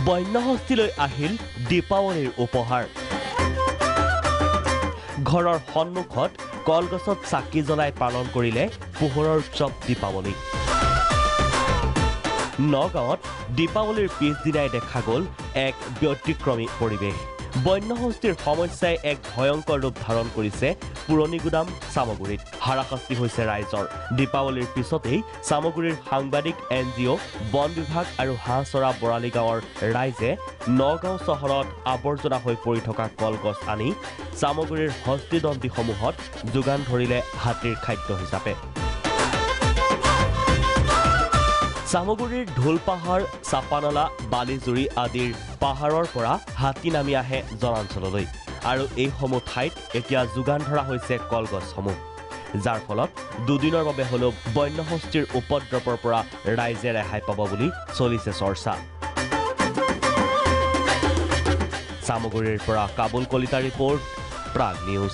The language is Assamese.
বন্যহস্তীলৈ আহিল দীপাৱলীৰ উপহাৰ ঘৰৰ সন্মুখত কলগছত চাকি জ্বলাই পালন কৰিলে পোহৰৰ উৎসৱ দীপাৱলী নগাঁৱত দীপাৱলীৰ পিছদিনাই দেখা গ'ল এক ব্যতিক্ৰমী পৰিৱেশ বন্যহস্তীৰ সমস্যাই এক ভয়ংকৰ ৰূপ ধাৰণ কৰিছে পুৰণি গুদাম সামগুৰিত হাৰাশাস্তি হৈছে ৰাইজৰ দীপাৱলীৰ পিছতেই সামগুৰিৰ সাংবাদিক এনজিঅ বন বিভাগ আৰু হাঁহচৰা বৰালি গাঁৱৰ ৰাইজে নগাঁও চহৰত আৱৰ্জনা হৈ পৰি থকা কলগছ আনি সামগুৰিৰ হস্তিদন্তিসমূহত যোগান ধৰিলে হাতীৰ খাদ্য হিচাপে সামগুৰিৰ ঢোলপাহাৰ চাপানলা বালিজুৰি আদিৰ পাহাৰৰ পৰা হাতী নামি আহে জনাঞ্চললৈ আৰু এইসমূহ ঠাইত এতিয়া যোগান ধৰা হৈছে কলগছসমূহ যাৰ ফলত দুদিনৰ বাবে হলেও বন্যহস্তীৰ উপদ্ৰৱৰ পৰা ৰাইজে ৰেহাই পাব বুলি চলিছে চৰ্চা সামগুৰিৰ পৰা কাবুল কলিতা ৰিপৰ্ট প্ৰাগ নিউজ